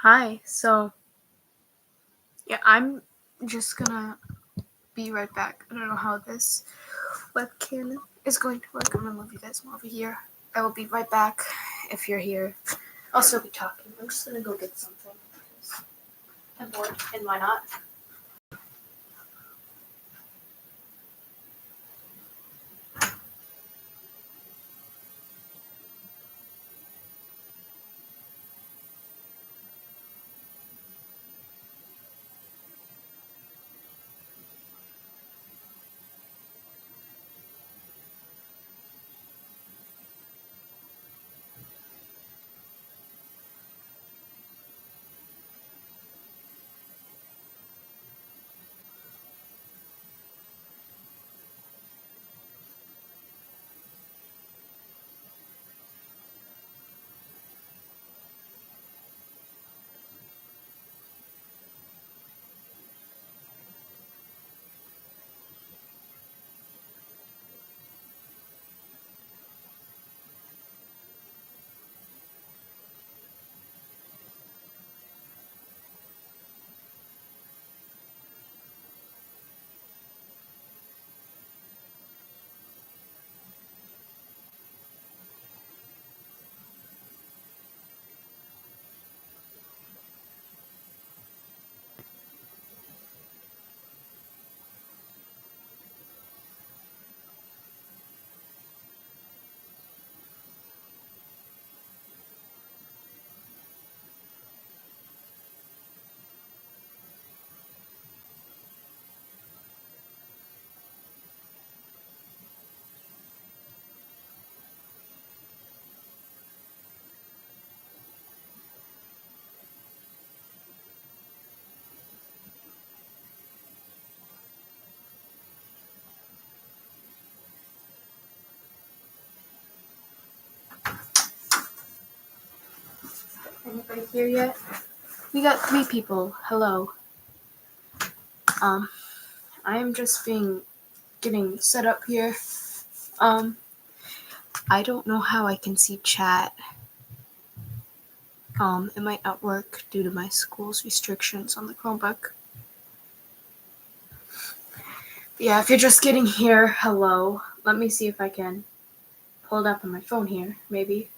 Hi. I'm just gonna be right back. I don't know how this webcam is going to work. I'm gonna move you guys more over here. I will be right back if you're here. I'll still be talking. I'm just gonna go get something because I'm bored, and why not? Anybody here yet? We got 3 people. Hello. I am just getting set up here. I don't know how I can see chat. It might not work due to my school's restrictions on the Chromebook. Yeah, if you're just getting here, hello. Let me see if I can pull it up on my phone here, maybe.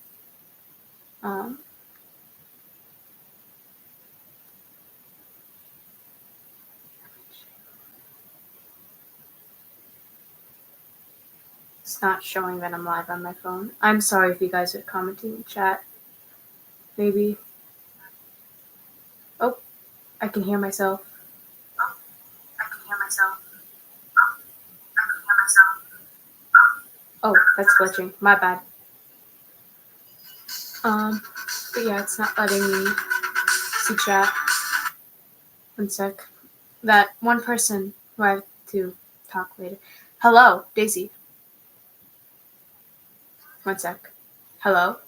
It's not showing that I'm live on my phone. I'm sorry if you guys are commenting in chat. Maybe. Oh, I can hear myself. Oh, that's glitching. My bad. But yeah, it's not letting me see chat. One sec. That one person who I have to talk later. Hello, Daisy. One sec. Hello?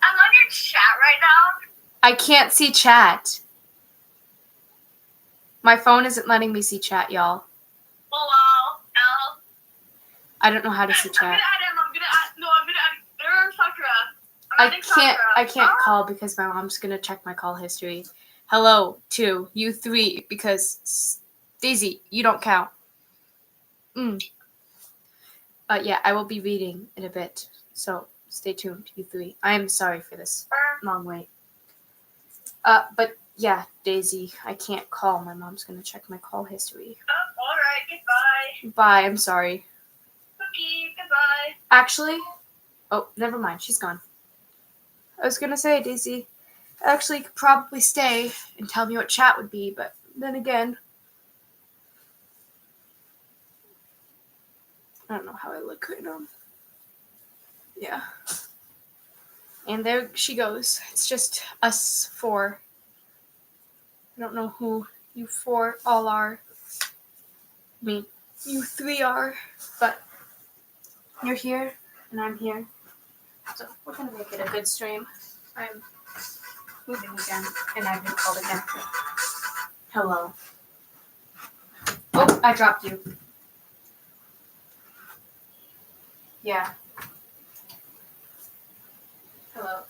I'm on your chat right now. I can't see chat. My phone isn't letting me see chat, y'all. Hello, L. I don't know how to see chat. I'm gonna add Sakura. I can't call because my mom's gonna check my call history. Hello to you 3 because Daisy, you don't count. But yeah, I will be reading in a bit, so stay tuned, you 3. I am sorry for this long wait. But yeah, Daisy, I can't call. My mom's gonna check my call history. Alright, goodbye. Bye, I'm sorry. Okay, goodbye. Actually, oh, never mind, she's gone. I was gonna say, Daisy, actually you could probably stay and tell me what chat would be, but then again, I don't know how I look right now. Yeah. And there she goes. It's just us 4. I don't know who you 4 all are. I mean, you 3 are, but you're here and I'm here. So we're gonna make it a good stream. I'm moving again and I've been called again. Hello. Oh, I dropped you. Yeah. Hello.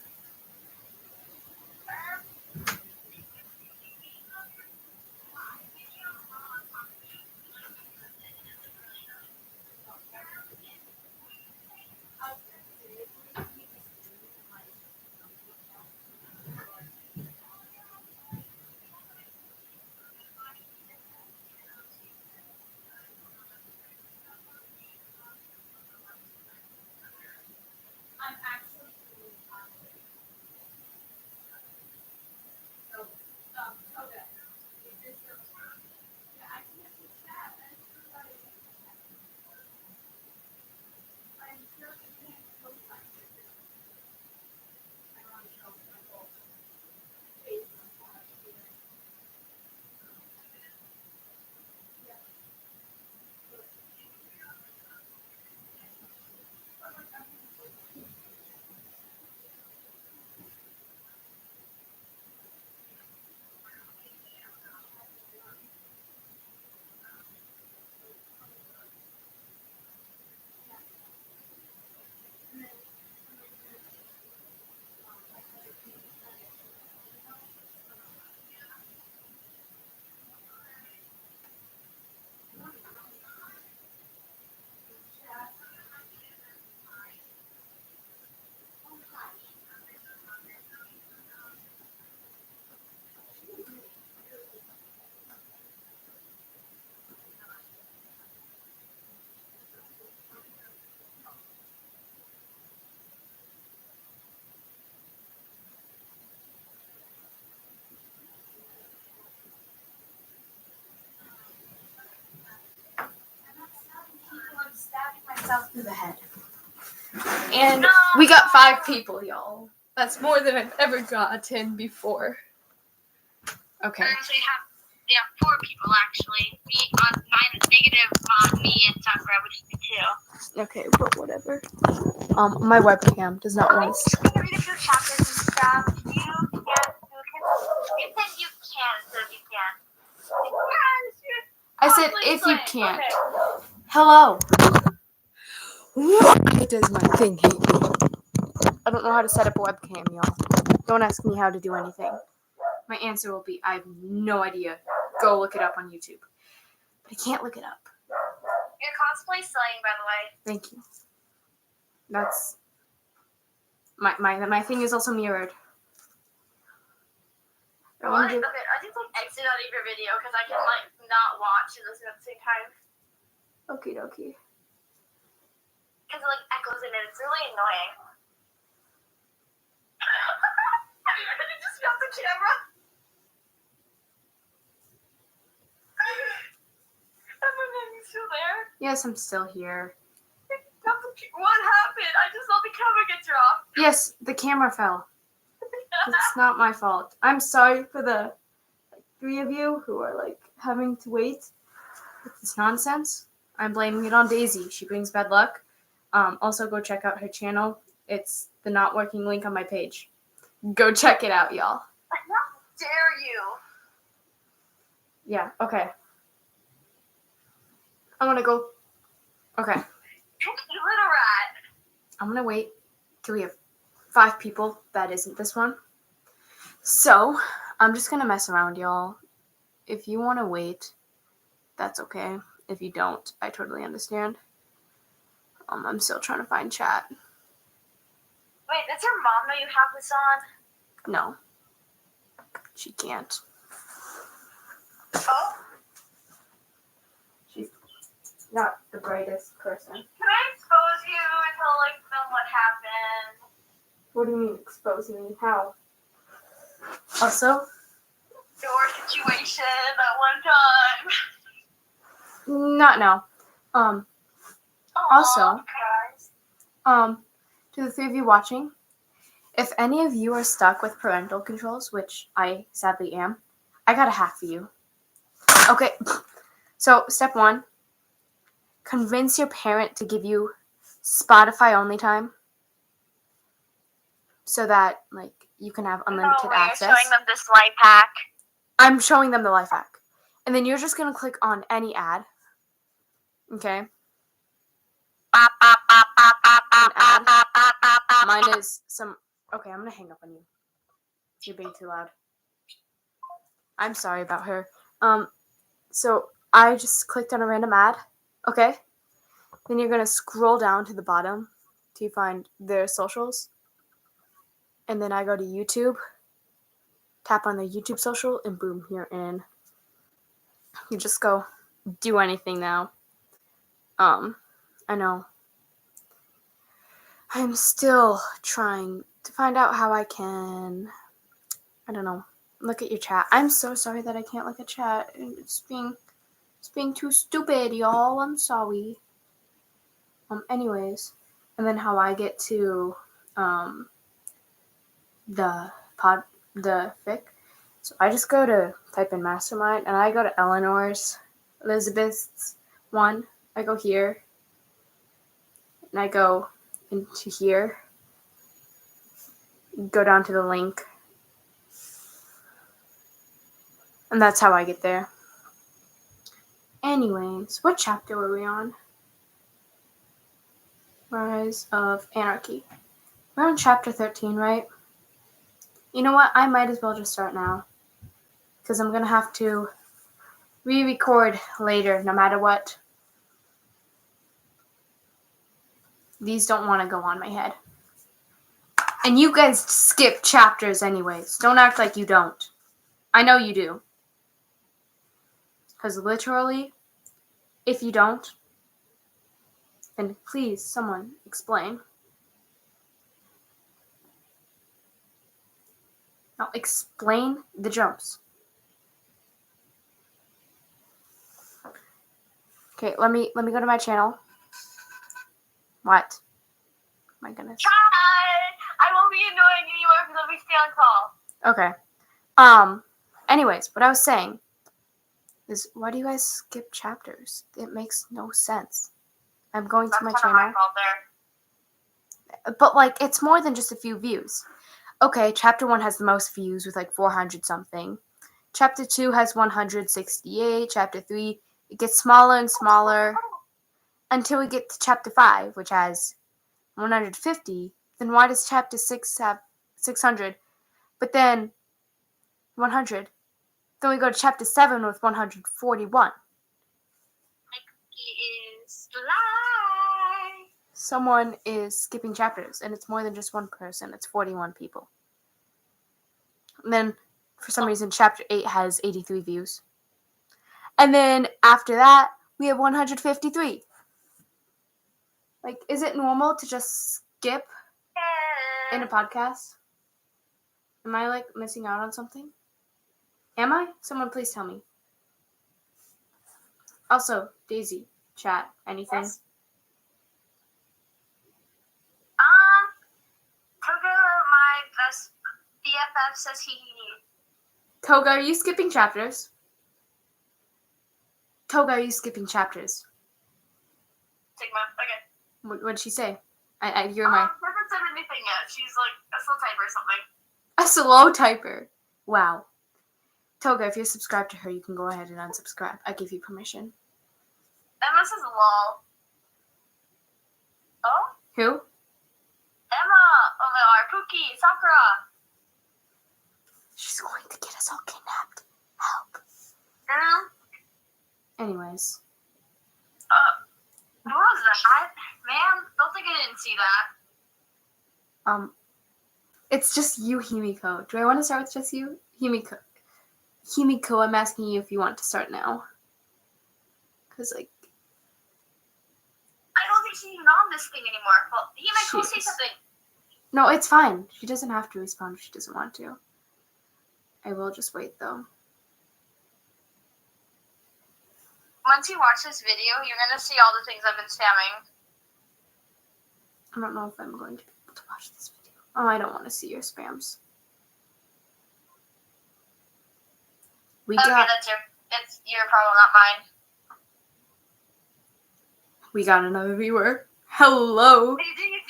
Through the head. And we got 5 people, y'all. That's more than I've ever gotten before. Okay. So you have 4 people actually. Me on me and Sakura, which is 2. Okay, but whatever. My webcam does not want to. Can you read a few chapters and stuff? You said you can, so you can. I said if you can't. Okay. Hello. Why does my thing hate me? I don't know how to set up a webcam, y'all. Don't ask me how to do anything. My answer will be, I have no idea. Go look it up on YouTube. But I can't look it up. Your cosplay slaying, by the way. Thank you. That's... My thing is also mirrored. What? Okay, I just exit out of your video because I can not watch and listen at the same time. Okie dokie. Because it echoes in it. It's really annoying. Did you just drop the camera? Am I still there? Yes, I'm still here. What happened? I just saw the camera get dropped. Yes, the camera fell. It's not my fault. I'm sorry for the 3 of you who are having to wait with this nonsense. I'm blaming it on Daisy. She brings bad luck. Also, go check out her channel. It's the not working link on my page. Go check it out, y'all. How dare you? Yeah, okay. I'm gonna go. Okay. You little rat. I'm gonna wait till we have 5 people. That isn't this one. So, I'm just gonna mess around, y'all. If you want to wait, that's okay. If you don't, I totally understand. I'm still trying to find chat. Wait, does your mom know you have this on? No. She can't. Oh? She's not the brightest person. Can I expose you and tell them what happened? What do you mean, expose me? How? Also? Your situation that one time. Not now. Also, guys. to the 3 of you watching, if any of you are stuck with parental controls, which I sadly am, I got a hack for you. Okay, so step 1, convince your parent to give you Spotify only time so that you can have unlimited access. You're showing them this life hack. I'm showing them the life hack. And then you're just going to click on any ad. Okay? An ad. Mine is some Okay, I'm gonna hang up on you. You're being too loud. I'm sorry about her. So I just clicked on a random ad. Okay. Then you're gonna scroll down to the bottom till you find their socials. And then I go to YouTube, tap on the YouTube social, and boom, you're in. You just go do anything now. I know. I'm still trying to find out how I can, I don't know, look at your chat. I'm so sorry that I can't look at chat. It's being too stupid, y'all. I'm sorry. Anyways, and then how I get to the fic. So I just go to type in mastermind, and I go to Eleanor's, Elizabeth's one. I go here, and I go into here. Go down to the link, and that's how I get there. Anyways, what chapter were we on? Rise of Anarchy. We're on chapter 13, right? You know what? I might as well just start now, because I'm going to have to re-record later, no matter what. These don't want to go on my head. And you guys skip chapters anyways. Don't act like you don't. I know you do. Because literally, if you don't, then please, someone, explain. Now, explain the jumps. Okay, let me go to my channel. What? My goodness. I won't be annoying anymore because we stay on call. Okay. Anyways, what I was saying is, why do you guys skip chapters? It makes no sense. I'm going to my channel. My fault there. But, like, it's more than just a few views. Okay, chapter 1 has the most views with, like, 400 something. Chapter 2 has 168. Chapter 3, it gets smaller and smaller until we get to chapter 5, which has 150. Then why does chapter 6 have 600? But then 100. Then we go to chapter 7 with 141. Is live. Someone is skipping chapters, and it's more than just one person. It's 41 people. And then, for some reason, chapter 8 has 83 views. And then, after that, we have 153. Like, is it normal to just skip in a podcast? Am I, like, missing out on something? Am I? Someone please tell me. Also, Daisy, chat, anything? Yes. Toga, my best BFF says he. Toga, are you skipping chapters? Toga, are you skipping chapters? Sigma, okay. What'd she say? You're my... She hasn't said anything yet. She's like a slow typer or something. A slow typer. Wow. Toga, if you're subscribed to her, you can go ahead and unsubscribe. I give you permission. Emma says lol. Oh? Who? Emma! Oh my god, Pookie, Sakura! She's going to get us all kidnapped. Help. Anyways. Who was that? Man, don't think I didn't see that. It's just you, Himiko. Do I want to start with just you? Himiko, I'm asking you if you want to start now. Because, like... I don't think she's even on this thing anymore. Well, Himiko, say something. No, it's fine. She doesn't have to respond if she doesn't want to. I will just wait, though. Once you watch this video, you're going to see all the things I've been spamming. I don't know if I'm going to be able to watch this video. Oh, I don't want to see your spams. That's your problem, not mine. We got another viewer. Hello. Do you?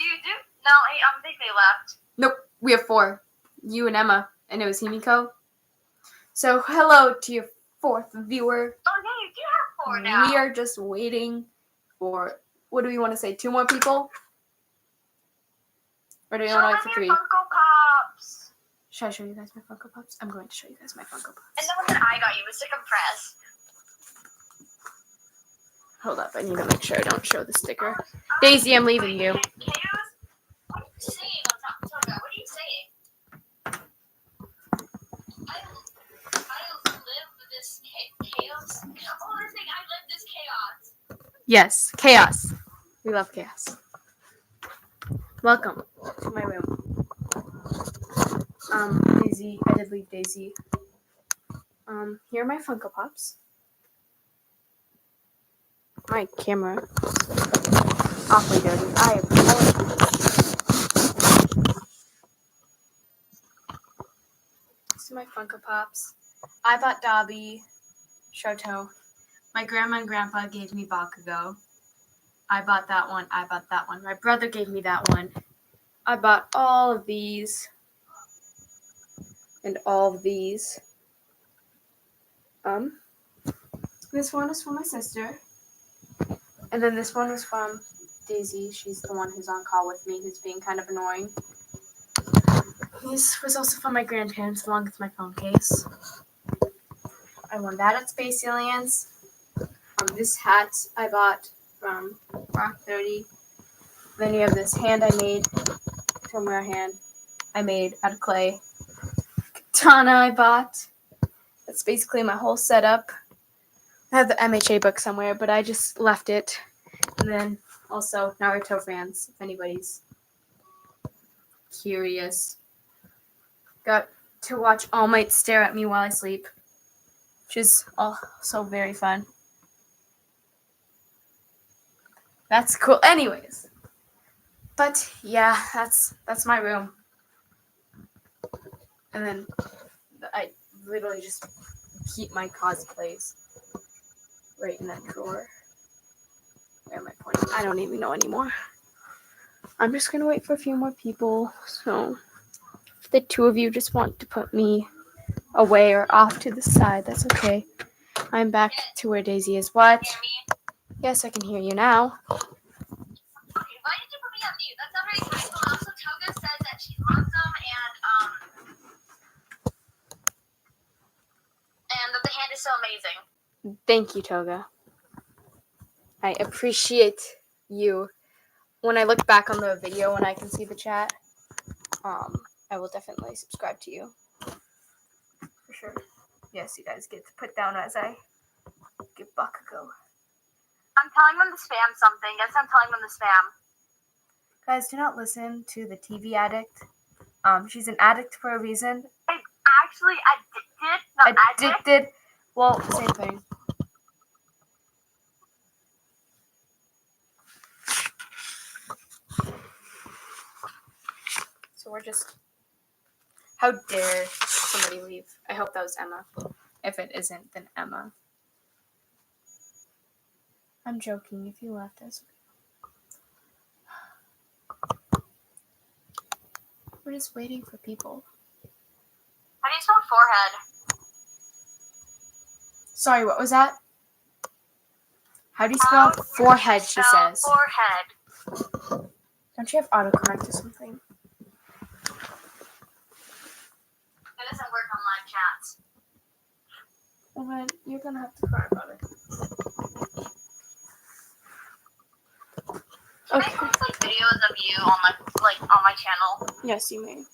No, I think they left. Nope, we have 4. You and Emma, and it was Himiko. So, hello to your 4th viewer. Oh, yeah, you do have 4 now. We are just waiting for, what do we want to say, 2 more people? Or do we want to wait for 3? Funko Pop. Should I show you guys my Funko Pops? I'm going to show you guys my Funko Pops. And the one that I got you was to compress. Hold up, I need to make sure I don't show the sticker. Daisy, I'm leaving you. Chaos? What are you saying on top of Toga? What are you saying? I live this chaos. Oh, they're saying I live this chaos. Yes, chaos. We love chaos. Welcome to my room. Daisy, I did leave Daisy. Here are my Funko Pops. My camera. Awfully dirty. I apologize. These are my Funko Pops. I bought Dobby, Shoto. My grandma and grandpa gave me Bakugo. I bought that one. I bought that one. My brother gave me that one. I bought all of these. And all of these. This one is for my sister. And then this one was from Daisy. She's the one who's on call with me, who's being kind of annoying. This was also from my grandparents, along with my phone case. I won that at Space Aliens. This hat I bought from Rock 30. Then you have this hand I made from Rare Hand. I made out of clay. Katana I bought. That's basically my whole setup. I have the MHA book somewhere, but I just left it. And then also Naruto fans, if anybody's curious. Got to watch All Might stare at me while I sleep, which is also very fun. That's cool. Anyways. But yeah, that's my room. And then I literally just keep my cosplays right in that drawer. Where am I pointing? I don't even know anymore. I'm just gonna wait for a few more people. So if the two of you just want to put me away or off to the side, that's okay. I'm back to where Daisy is. What? Yes, I can hear you now. Okay, why did you put me on mute? That's not very kind. Well, also, Toga says that she loves them and that the hand is so amazing. Thank you, Toga. I appreciate you. When I look back on the video and I can see the chat, I will definitely subscribe to you. For sure. Yes, you guys get to put down as I give Bakugo. I'm telling them to spam something. Guess I'm telling them to spam. Guys, do not listen to the TV addict. She's an addict for a reason. Actually addicted. Not addict. Addicted. Well, same thing. So we're just... How dare somebody leave? I hope that was Emma. If it isn't, then Emma. I'm joking. If you left us. We're just waiting for people. How do you spell forehead? Sorry, what was that? How do you spell forehead, she says. Forehead. Don't you have autocorrect or something? It doesn't work on live chats. Well, then you're gonna have to cry about it. Can I post like videos of you on my channel? Yes, you may.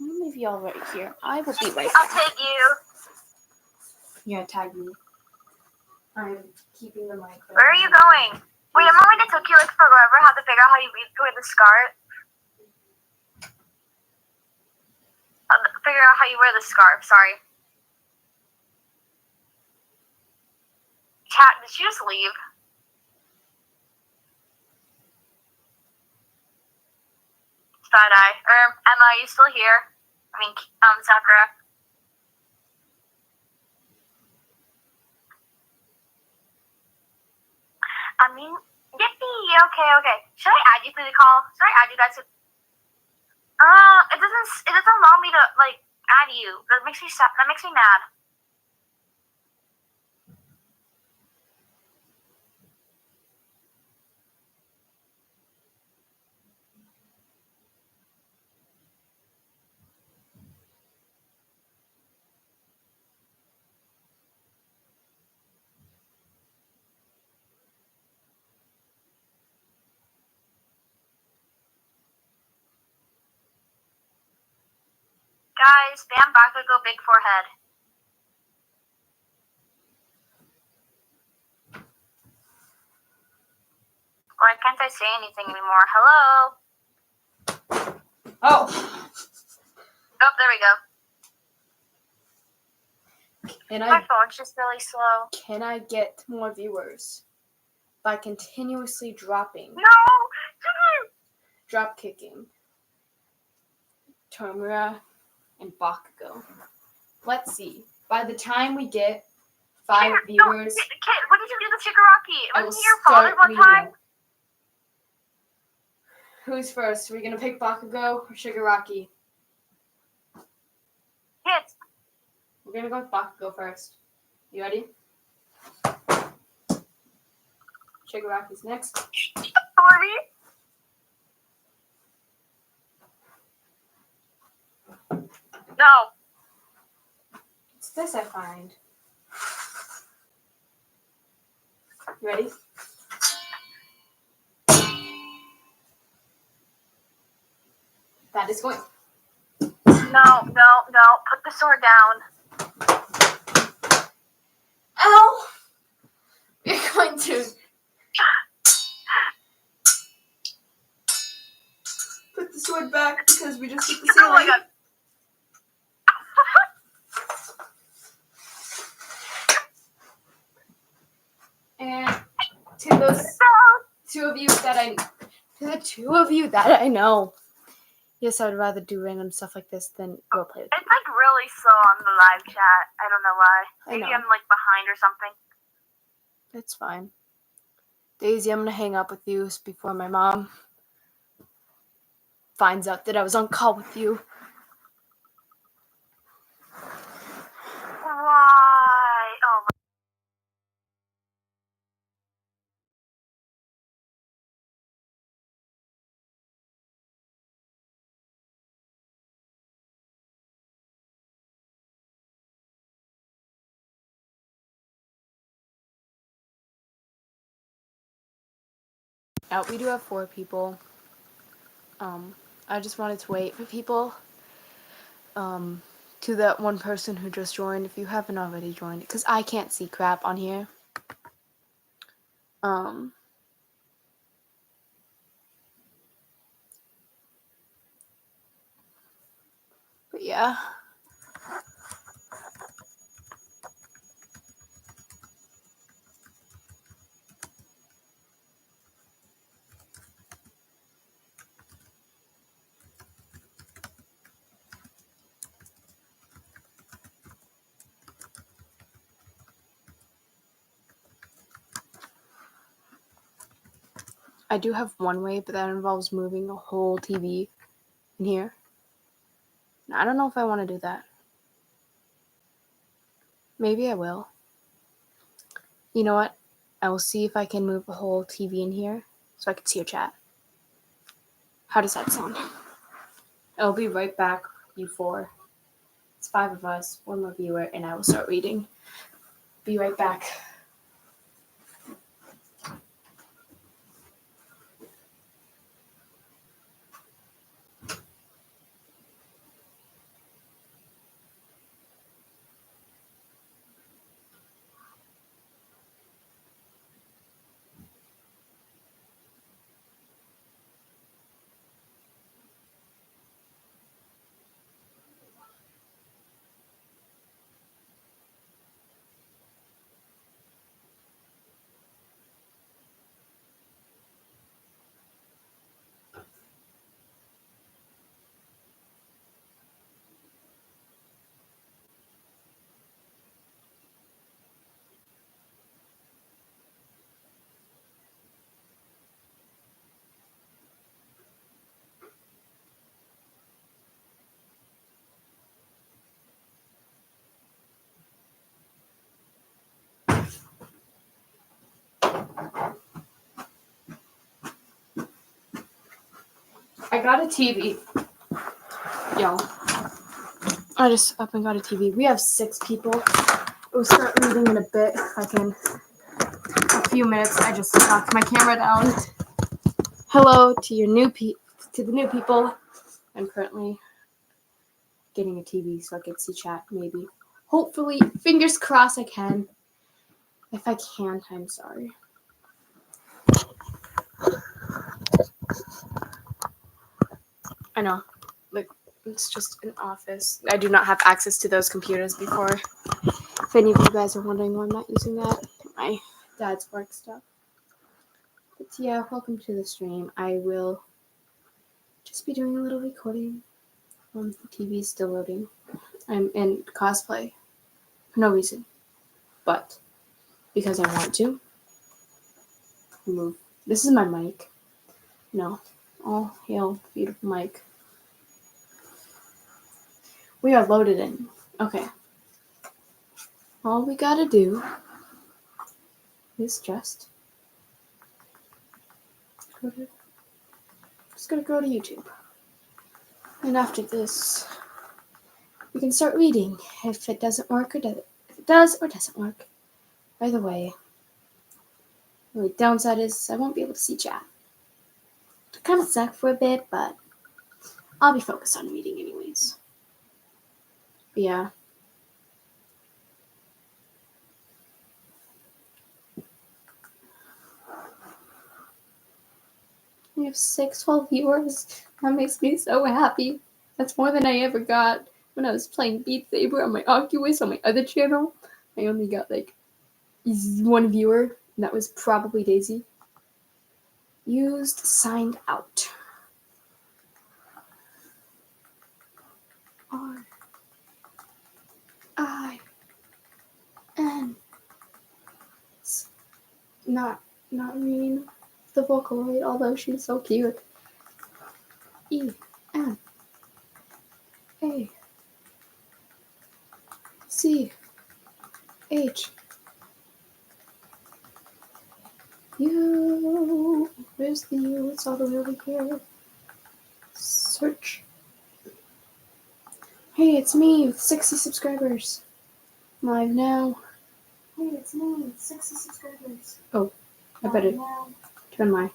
I'm gonna leave y'all right here. I will be right I'll back. take you. Yeah, tag me. I'm keeping the mic. Where are you going? Wait, remember when it took you like forever how to figure out how you wear the scarf? Figure out how you wear the scarf, sorry. Chat, did she just leave? Side-eye. Emma, are you still here? I mean, Sakura. I mean, yippee! Okay. Should I add you to the call? Should I add you guys to... It doesn't allow me to, like, add you. That makes me mad. guys, spam Bakugo big forehead. Why can't I say anything anymore? Hello? Oh. Oh, there we go. My phone's just really slow. Can I get more viewers by continuously dropping? No! Drop kicking Tomura and Bakugo. Let's see. By the time we get 5 Kid, viewers, Kid, what did you do to Shigaraki? I will Wasn't he your father start one time? reading. Who's first? Are we gonna pick Bakugo or Shigaraki? Kids. We're gonna go with Bakugo first. You ready? Shigaraki's next. Sorry. No. It's this I find. You ready? That is going. No. Put the sword down. Ow! We're going to put the sword back because we just hit the ceiling. Oh my god. And to those two of you that I know. Yes, I'd rather do random stuff like this than roleplay. It's like really slow on the live chat. I don't know why. Maybe I know. I'm like behind or something. It's fine. Daisy, I'm gonna hang up with you before my mom finds out that I was on call with you. Why? Oh my. We do have 4 people. I just wanted to wait for people. To that one person who just joined, if you haven't already joined, because I can't see crap on here. But yeah. I do have one way, but that involves moving a whole TV in here. I don't know if I want to do that. Maybe I will. You know what? I will see if I can move a whole TV in here so I can see your chat. How does that sound? I'll be right back, you 4. It's 5 of us, 1 more viewer, and I will start reading. Be right back. I got a TV. Yo. I just up and got a TV. We have 6 people. We'll start reading in a bit if I can. A few minutes. I just knocked my camera down. Hello to your to the new people. I'm currently getting a TV so I can see chat, maybe. Hopefully, fingers crossed I can. If I can't, I'm sorry. I know. Like, it's just an office. I do not have access to those computers before. If any of you guys are wondering why I'm not using that, my dad's work stuff. But yeah, welcome to the stream. I will just be doing a little recording. The TV is still loading. I'm in cosplay for no reason, but because I want to. Move. This is my mic. No. All hail, beautiful mic. We are loaded in. Okay. All we gotta do is just gonna go to YouTube. And after this, we can start reading. If it doesn't work or does it. If it does or doesn't work. By the way, the only downside is I won't be able to see chat. It kind of suck for a bit, but I'll be focused on reading anyways. But yeah. We have 612 viewers. That makes me so happy. That's more than I ever got when I was playing Beat Saber on my Oculus on my other channel. I only got like 1 viewer, and that was probably Daisy. Used, signed out. R I N. Not reading the Vocaloid, although she's so cute. E N A C H U. Where's the U? It's all the way over here. Search. Hey, it's me with 60 subscribers. Live now. Hey, it's me with 60 subscribers. Oh, I better turn my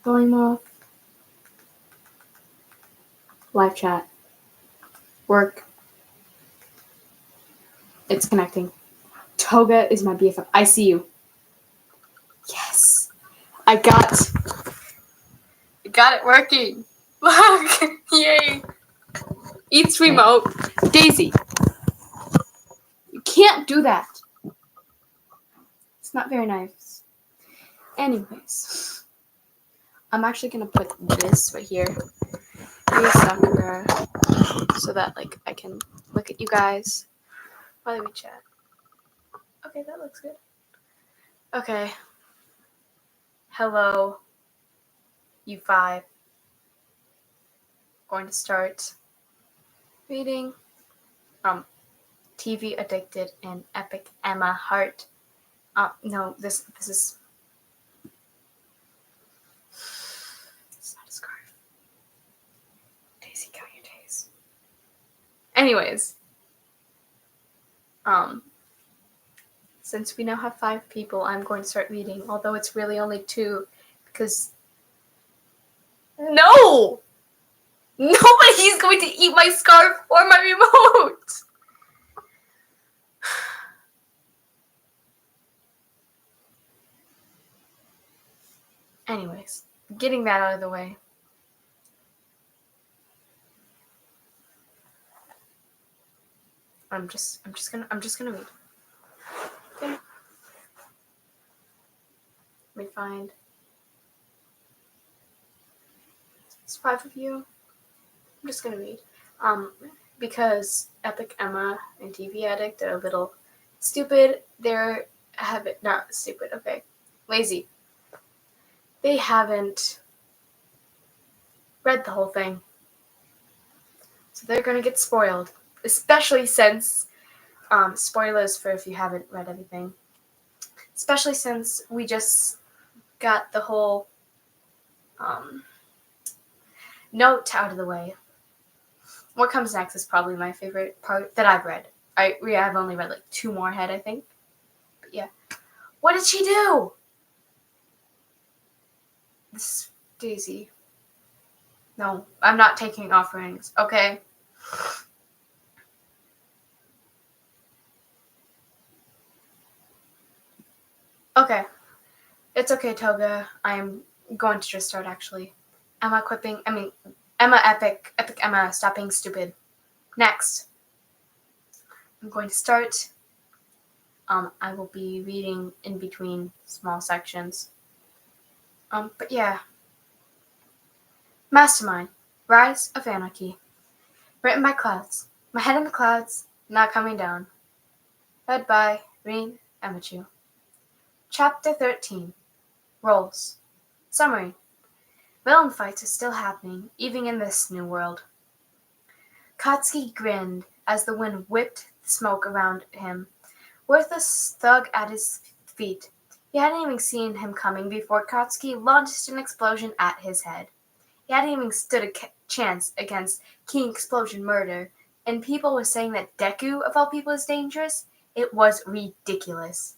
volume off. Live chat. Work. It's connecting. Toga is my BFF. I see you. Yes. I got it working. Look. Yay. Eats remote. Daisy. You can't do that. It's not very nice. Anyways. I'm actually going to put this right here. Here's Sakura. So that like I can look at you guys while we chat. Okay, that looks good. Okay. Hello, you 5. Going to start reading TV Addicted and Epic Emma Heart. No, this is. It's not a scarf. Daisy, count your days. Anyways, since we now have 5 people, I'm going to start reading. Although it's really only 2, because no, nobody's going to eat my scarf or my remote. Anyways, getting that out of the way. I'm just gonna read. Okay. Let me find. It's 5 of you. I'm just gonna read. Because Epic Emma and TV Addict are a little stupid. They're not stupid. Okay, lazy. They haven't read the whole thing, so they're gonna get spoiled. Especially since, spoilers for if you haven't read everything. Especially since we just got the whole note out of the way. What comes next is probably my favorite part that I've read. I've only read like 2 more ahead, I think. But yeah. What did she do? This is Daisy. No, I'm not taking offerings, okay? It's okay, Toga. I'm going to just start, actually. Emma Epic Emma, stop being stupid. Next. I'm going to start. I will be reading in between small sections. But yeah. Mastermind, Rise of Anarchy. Written by Clouds. My head in the clouds, not coming down. Read by Reen Emichu. Chapter 13. Roles. Summary. Villain fights are still happening, even in this new world. Katsuki grinned as the wind whipped the smoke around him. Worthless thug at his feet. He hadn't even seen him coming before Katsuki launched an explosion at his head. He hadn't even stood a chance against King Explosion murder, and people were saying that Deku, of all people, is dangerous. It was ridiculous.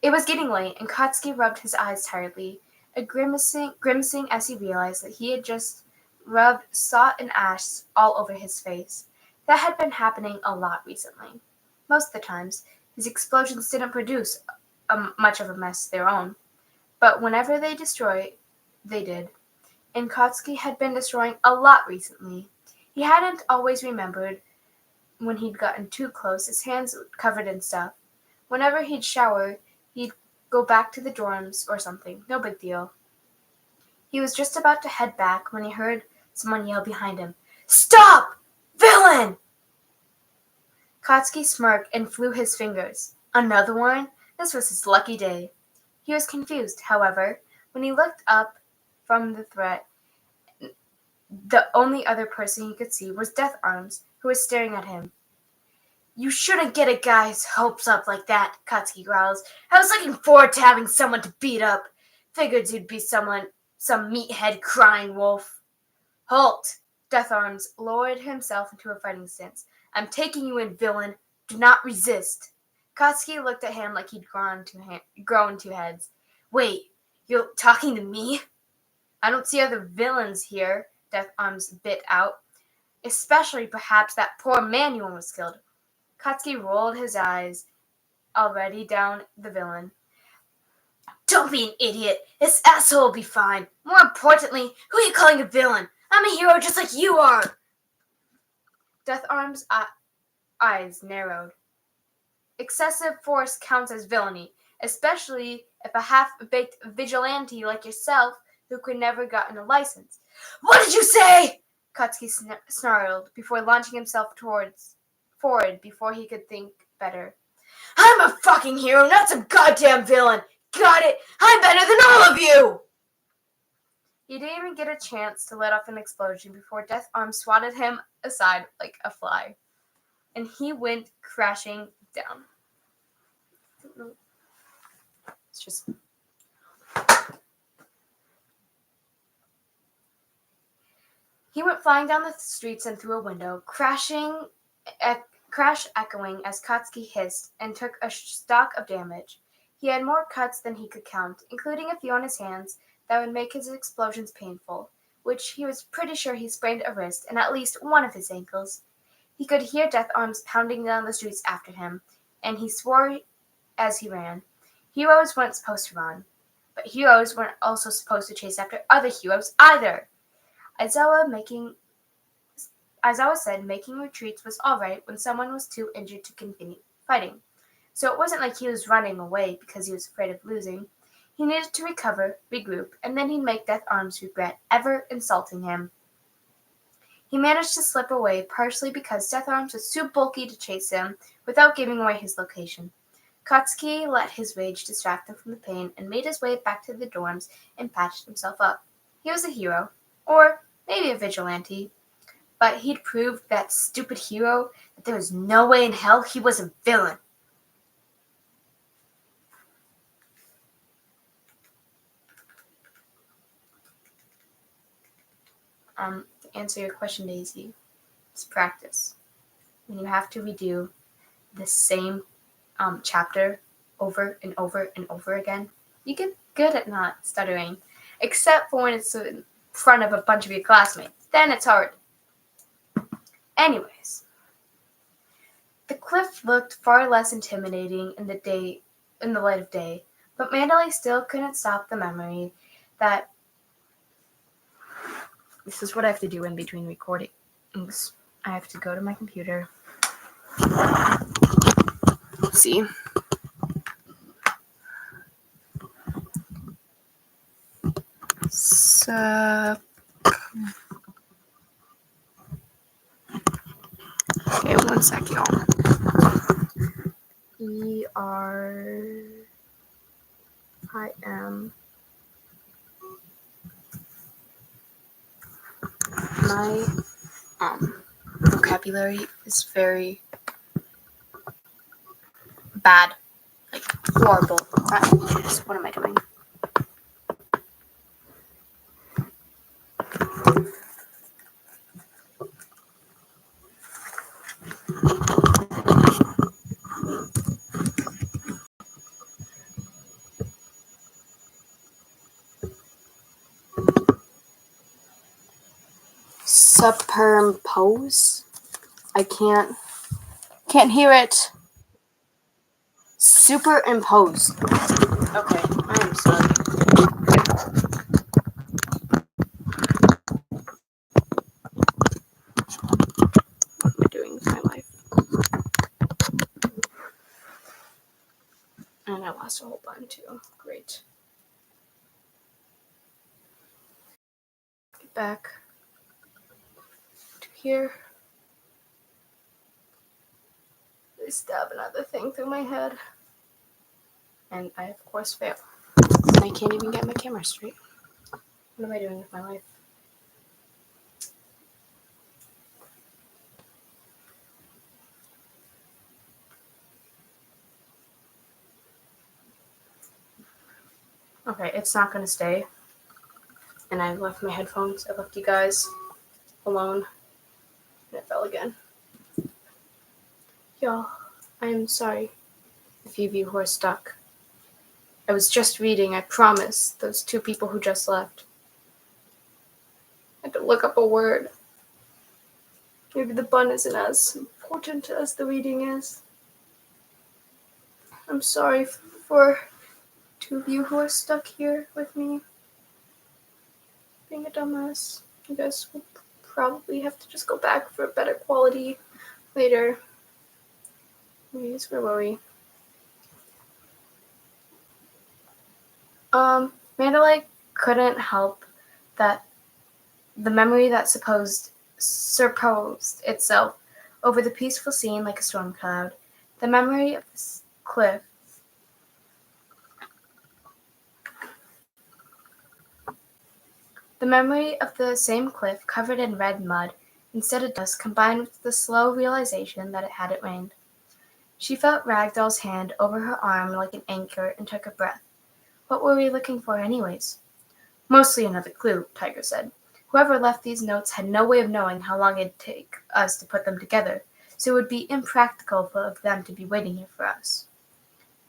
It was getting late, and Katsuki rubbed his eyes tiredly, grimacing as he realized that he had just rubbed salt and ash all over his face. That had been happening a lot recently. Most of the times, his explosions didn't produce much of a mess of their own, but whenever they destroyed, they did. And Katsuki had been destroying a lot recently. He hadn't always remembered when he'd gotten too close, his hands covered in stuff. Whenever he'd shower, he'd go back to the dorms or something. No big deal. He was just about to head back when he heard someone yell behind him, "Stop! Villain!" Katsuki smirked and flew his fingers. Another one? This was his lucky day. He was confused, however, when he looked up from the threat. The only other person he could see was Death Arms, who was staring at him. "You shouldn't get a guy's hopes up like that," Katsuki growls. "I was looking forward to having someone to beat up. Figured you'd be some meathead crying wolf." "Halt!" Death Arms lowered himself into a fighting stance. "I'm taking you in, villain. Do not resist." Katsuki looked at him like he'd grown two heads. "Wait, you're talking to me?" "I don't see other villains here," Death Arms bit out. "Especially perhaps that poor man you almost killed." Katsuki rolled his eyes already down the villain. "Don't be an idiot. This asshole will be fine. More importantly, who are you calling a villain? I'm a hero just like you are." Death Arms' eyes narrowed. "Excessive force counts as villainy, especially if a half-baked vigilante like yourself who could never gotten a license." "What did you say?" Katsuki snarled before launching himself forward before he could think better. "I'm a fucking hero, not some goddamn villain. Got it? I'm better than all of you!" He didn't even get a chance to let off an explosion before Death Arms swatted him aside like a fly, and he went crashing down. It's just... He went flying down the streets and through a window, crash echoing as Katsuki hissed and took a stock of damage. He had more cuts than he could count, including a few on his hands that would make his explosions painful, which he was pretty sure he sprained a wrist and at least one of his ankles. He could hear Death Arms pounding down the streets after him, and he swore as he ran. Heroes weren't supposed to run, but heroes weren't also supposed to chase after other heroes either. Aizawa said making retreats was alright when someone was too injured to continue fighting. So it wasn't like he was running away because he was afraid of losing. He needed to recover, regroup, and then he'd make Death Arms regret ever insulting him. He managed to slip away partially because Death Arms was too bulky to chase him without giving away his location. Katsuki let his rage distract him from the pain and made his way back to the dorms and patched himself up. He was a hero, or maybe a vigilante, but he'd proved that stupid hero that there was no way in hell he was a villain. To answer your question, Daisy, it's practice. When you have to redo the same chapter over and over and over again, you get good at not stuttering, except for when it's in front of a bunch of your classmates. Then it's hard. Anyways, the cliff looked far less intimidating in the light of day. But Mandalay still couldn't stop the memory that this is what I have to do in between recordings. I have to go to my computer. See? Okay, one sec, y'all. ERIM. My vocabulary is very bad. Like, horrible. What am I doing? Superimpose? I can't hear it. Superimpose. Okay, I am sorry. What am I doing with my life? And I lost a whole button too. Great. Get back to here. They stab another thing through my head. And I, of course, fail. I can't even get my camera straight. What am I doing with my life? Okay, it's not going to stay. And I left my headphones. I left you guys alone. And it fell again. Y'all, I'm sorry. A few of you who are stuck. I was just reading, I promise, those two people who just left. I had to look up a word. Maybe the bun isn't as important as the reading is. I'm sorry for two of you who are stuck here with me. Being a dumbass. You guys will probably have to just go back for better quality later. Anyways, where were we? Mandalay couldn't help that the memory that superposed itself over the peaceful scene like a storm cloud. The memory of this cliff. The memory of the same cliff covered in red mud instead of dust combined with the slow realization that it hadn't rained. She felt Ragdoll's hand over her arm like an anchor and took a breath. What were we looking for anyways? Mostly another clue, Tiger said. Whoever left these notes had no way of knowing how long it'd take us to put them together, so it would be impractical for them to be waiting here for us.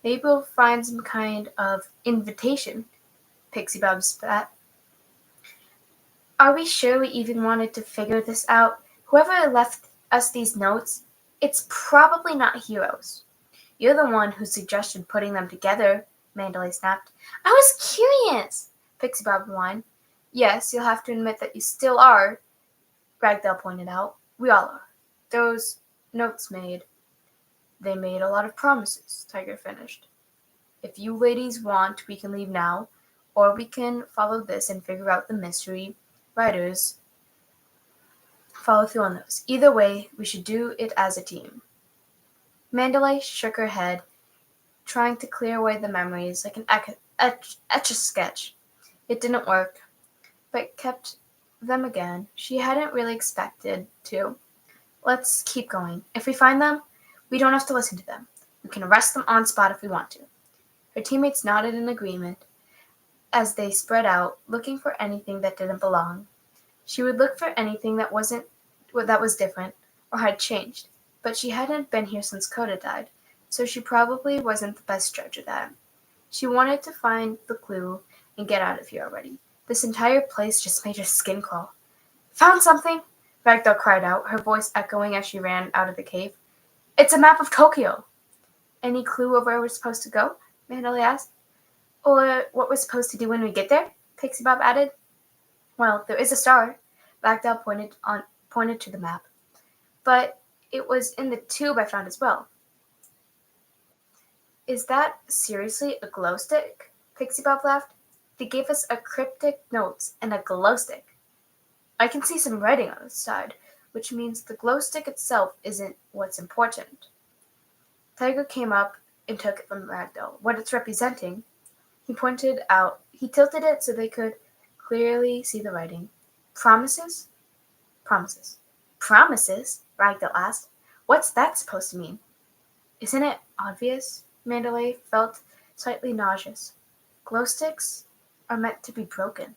Maybe we'll find some kind of invitation, Pixie Bob spat. Are we sure we even wanted to figure this out? Whoever left us these notes, it's probably not heroes. You're the one who suggested putting them together, Mandalay snapped. I was curious, Pixie Bob whined. Yes, you'll have to admit that you still are, Ragdoll pointed out. We all are. Those notes they made a lot of promises, Tiger finished. If you ladies want, we can leave now, or we can follow this and figure out the mystery. Writers follow through on those. Either way, we should do it as a team. Mandalay shook her head, trying to clear away the memories like an etch-a-sketch. It didn't work, but kept them again. She hadn't really expected to. Let's keep going. If we find them, we don't have to listen to them. We can arrest them on spot if we want to. Her teammates nodded in agreement as they spread out, looking for anything that didn't belong. She would look for anything that was different or had changed, but she hadn't been here since Coda died, so she probably wasn't the best judge of that. She wanted to find the clue and get out of here already. This entire place just made her skin crawl. Found something! Ragdoll cried out, her voice echoing as she ran out of the cave. It's a map of Tokyo! Any clue of where we're supposed to go? Mandalay asked. Or what we're supposed to do when we get there? Pixie Bob added. Well, there is a star. Ragdoll pointed to the map. But it was in the tube I found as well. Is that seriously a glow stick? Pixie Bob laughed. They gave us a cryptic notes and a glow stick. I can see some writing on the side, which means the glow stick itself isn't what's important. Tiger came up and took it from Ragdoll. What it's representing, he tilted it so they could clearly see the writing. Promises? Promises. Promises? Ragdoll asked. What's that supposed to mean? Isn't it obvious? Mandalay felt slightly nauseous. Glow sticks are meant to be broken.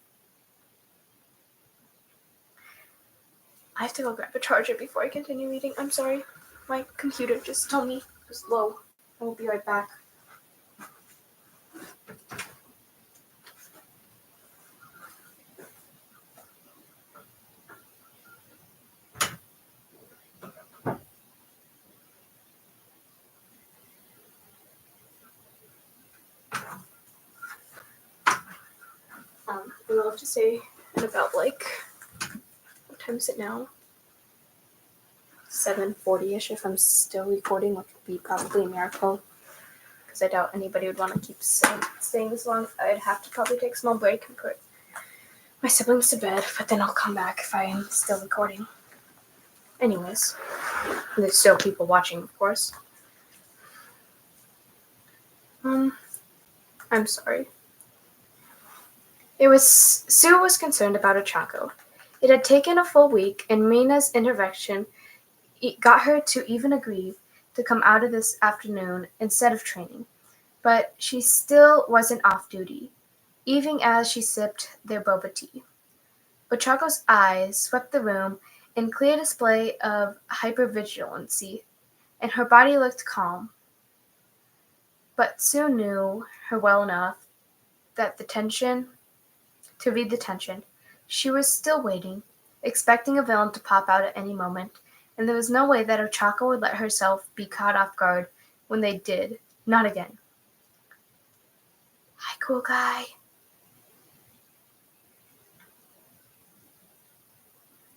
I have to go grab a charger before I continue reading. I'm sorry. My computer just told me it was low. I will be right back. I'll have to say in about what time is it now? 7:40ish if I'm still recording, which would be probably a miracle. Because I doubt anybody would want to keep staying this long. I'd have to probably take a small break and put my siblings to bed, but then I'll come back if I am still recording. Anyways, there's still people watching, of course. I'm sorry. Sue was concerned about Ochako. It had taken a full week, and Mina's intervention got her to even agree to come out of this afternoon instead of training. But she still wasn't off duty, even as she sipped their boba tea. Ochako's eyes swept the room in clear display of hypervigilancy, and her body looked calm. But Sue knew her well enough to read the tension. She was still waiting, expecting a villain to pop out at any moment, and there was no way that Ochako would let herself be caught off guard when they did. Not again. Hi, cool guy.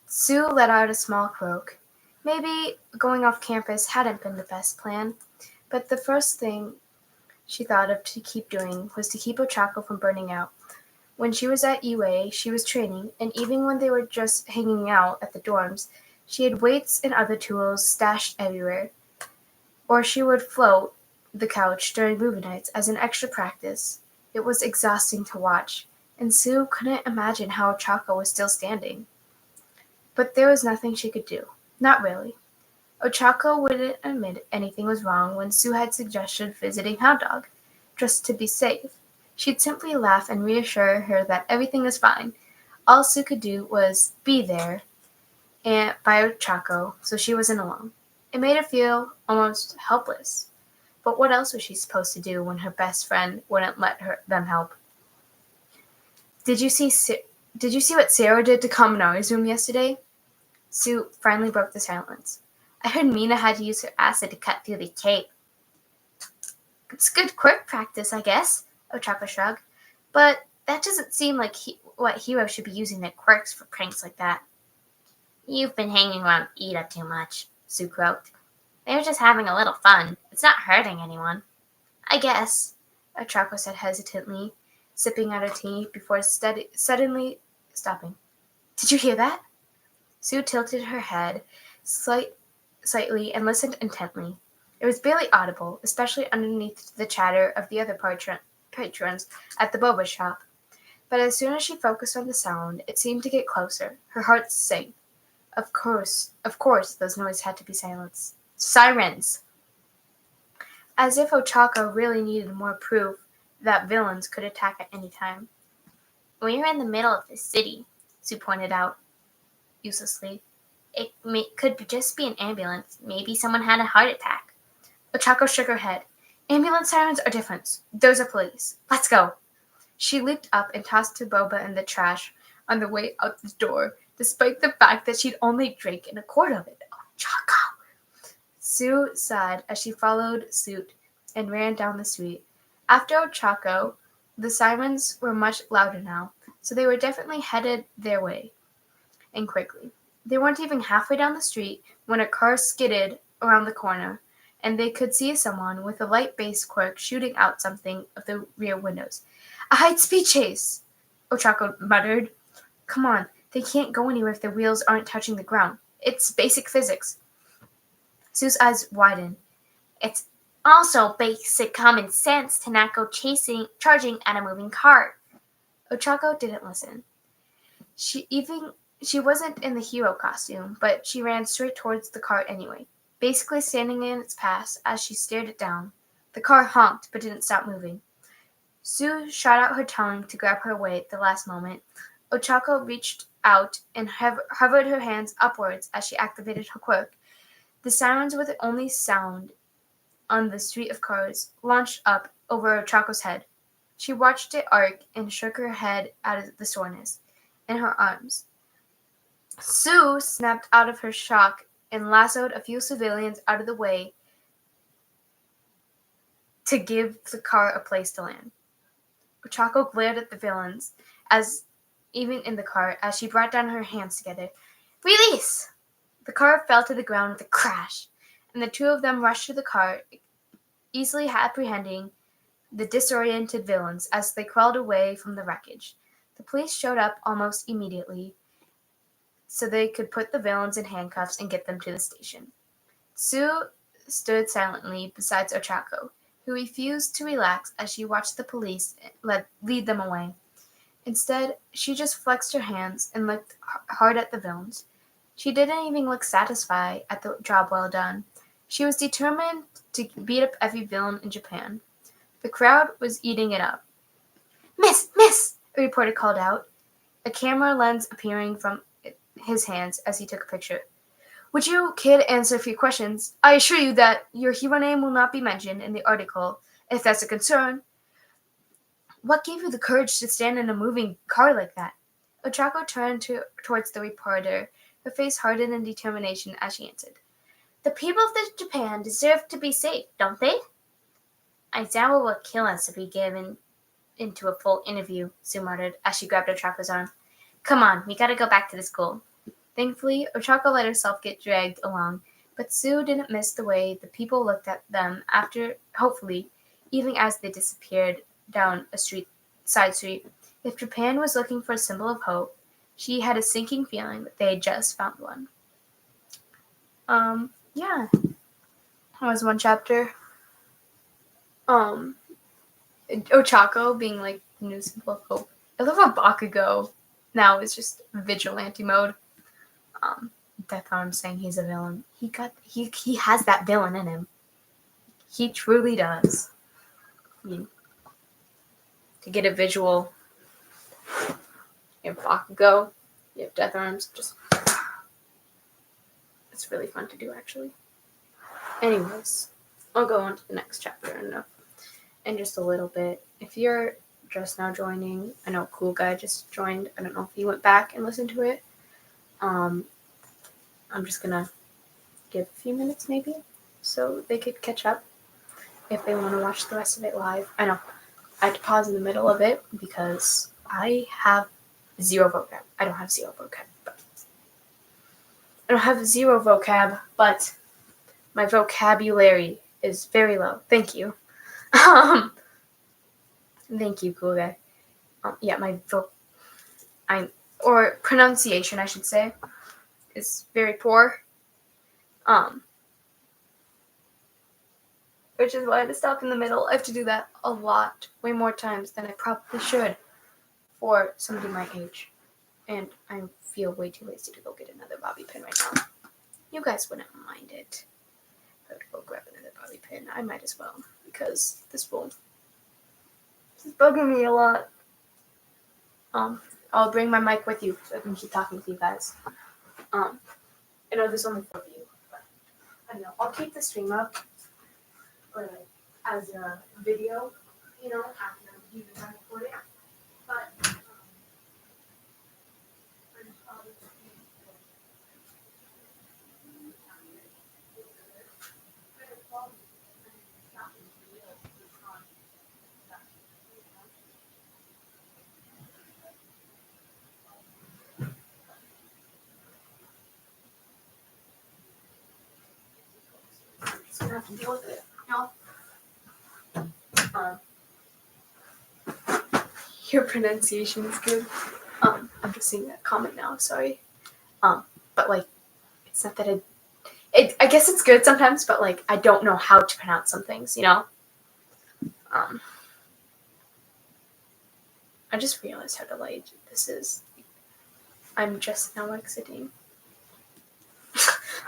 Sue let out a small croak. Maybe going off campus hadn't been the best plan, but the first thing she thought of to keep doing was to keep Ochako from burning out. When she was at UA, she was training, and even when they were just hanging out at the dorms, she had weights and other tools stashed everywhere. Or she would float the couch during movie nights as an extra practice. It was exhausting to watch, and Sue couldn't imagine how Ochako was still standing. But there was nothing she could do. Not really. Ochako wouldn't admit anything was wrong when Sue had suggested visiting Hound Dog, just to be safe. She'd simply laugh and reassure her that everything was fine. All Sue could do was be there and by Ochako, so she wasn't alone. It made her feel almost helpless. But what else was she supposed to do when her best friend wouldn't let them help? Did you see what Sarah did to Kaminari's room yesterday? Sue finally broke the silence. I heard Mina had to use her acid to cut through the tape. It's good quirk practice, I guess, Ochako shrugged. But that doesn't seem like what heroes should be using their quirks for pranks like that. You've been hanging around Ida too much, Sue croaked. They're just having a little fun. It's not hurting anyone. I guess, Ochako said hesitantly, sipping at her tea before suddenly stopping. Did you hear that? Sue tilted her head slightly and listened intently. It was barely audible, especially underneath the chatter of the other patrons at the boba shop. But as soon as she focused on the sound, it seemed to get closer. Her heart sank. Of course, those noises had to be silenced. Sirens! As if Ochako really needed more proof that villains could attack at any time. We're in the middle of the city, Sue pointed out, uselessly. It could just be an ambulance. Maybe someone had a heart attack. Ochako shook her head. Ambulance sirens are different. Those are police. Let's go. She leaped up and tossed her boba in the trash on the way out the door, despite the fact that she'd only drank a quart of it. Ochako! Sue sighed as she followed suit and ran down the street. After Ochako, The sirens were much louder now, so they were definitely headed their way, and quickly. They weren't even halfway down the street when a car skidded around the corner, and they could see someone with a light bass quirk shooting out something of the rear windows. "A high-speed chase!" Ochako muttered. "Come on, they can't go anywhere if their wheels aren't touching the ground. It's basic physics." Sue's eyes widened. "It's also basic common sense to not go charging at a moving car." Ochako didn't listen. She wasn't in the hero costume, but she ran straight towards the car anyway, basically standing in its path as she stared it down. The car honked, but didn't stop moving. Sue shot out her tongue to grab her away at the last moment. Ochako reached out and hovered her hands upwards as she activated her quirk. The sirens were the only sound on the street of cars, launched up over Ochako's head. She watched it arc and shook her head out of the soreness in her arms. Sue snapped out of her shock and lassoed a few civilians out of the way to give the car a place to land. Ochako glared at the villains, even in the car, as she brought down her hands together. "Release!" The car fell to the ground with a crash, and the two of them rushed to the car, easily apprehending the disoriented villains as they crawled away from the wreckage. The police showed up almost immediately, so they could put the villains in handcuffs and get them to the station. Sue stood silently beside Ochako, who refused to relax as she watched the police lead them away. Instead, she just flexed her hands and looked hard at the villains. She didn't even look satisfied at the job well done. She was determined to beat up every villain in Japan. The crowd was eating it up. "Miss! Miss!" a reporter called out, a camera lens appearing from his hands as he took a picture. "Would you care to answer a few questions? I assure you that your hero name will not be mentioned in the article, if that's a concern." "What gave you the courage to stand in a moving car like that?" Ochako turned towards the reporter, her face hardened in determination as she answered. "The people of Japan deserve to be safe, don't they?" "Aizawa will kill us if we give into a full interview," Sue muttered as she grabbed Ochako's arm. "Come on, we gotta go back to the school." Thankfully, Ochako let herself get dragged along, but Sue didn't miss the way the people looked at them hopefully, even as they disappeared down a side street. If Japan was looking for a symbol of hope, she had a sinking feeling that they had just found one. Yeah. That was one chapter. Ochako being like the new symbol of hope. I love how Bakugo now is just vigilante mode. Death Arm saying he's a villain. He has that villain in him. He truly does. I mean, to get a visual in Bakugo, you have Death Arms. It's really fun to do, actually. Anyways, I'll go on to the next chapter in just a little bit. If you're just now joining, I know Cool Guy just joined. I don't know if he went back and listened to it. I'm just gonna give a few minutes maybe so they could catch up if they want to watch the rest of it live. I know I had to pause in the middle of it because I have zero vocab. I don't have zero vocab, but my vocabulary is very low. Thank you. Thank you, Cool Guy. Yeah, or pronunciation, I should say, is very poor. Which is why I had to stop in the middle. I have to do that a lot, way more times than I probably should for somebody my age. And I feel way too lazy to go get another bobby pin right now. You guys wouldn't mind it. If I would go grab another bobby pin, I might as well, because this is bugging me a lot. I'll bring my mic with you so I can keep talking to you guys. I know there's only 4 of you, but I don't know. I'll keep the stream up, but as a video, after I'm even done recording. But have to deal with it. No. Your pronunciation is good. I'm just seeing that comment now. Sorry. But like, it's not that I guess it's good sometimes, but like, I don't know how to pronounce some things. I just realized how delayed this is. I'm just now exiting.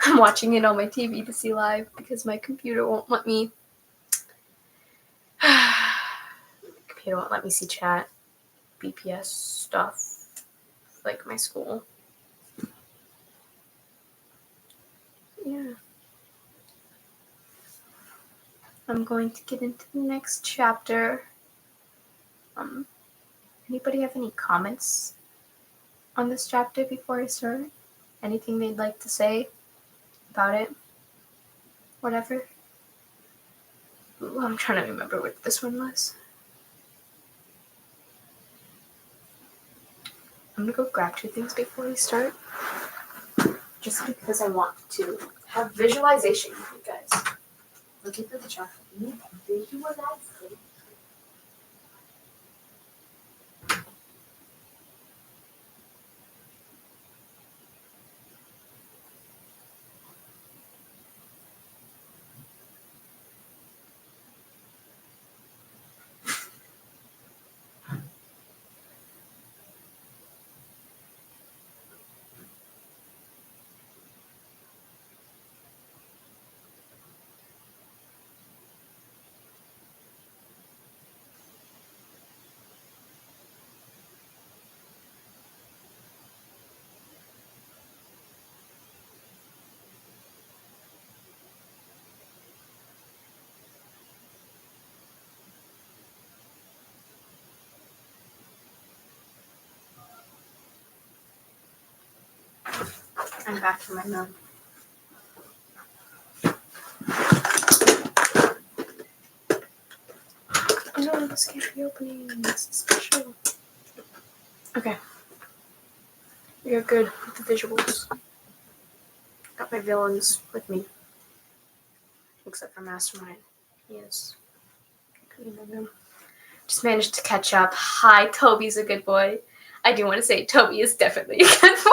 I'm watching it on my TV to see live because my computer won't let me. Computer won't let me see chat, BPS stuff, like my school. Yeah. I'm going to get into the next chapter. Anybody have any comments on this chapter before I start? Anything they'd like to say about it? Whatever. Ooh, I'm trying to remember what this one was. I'm gonna go grab 2 things before we start. Just because I want to have visualization with you guys. Look at the chapter. Visualization. I'm back to my note. Oh no, this can't be opening. This is special. Okay. We are good with the visuals. Got my villains with me. Except for Mastermind. Yes. Just managed to catch up. Hi, Toby's a good boy. I do want to say Toby is definitely a good boy.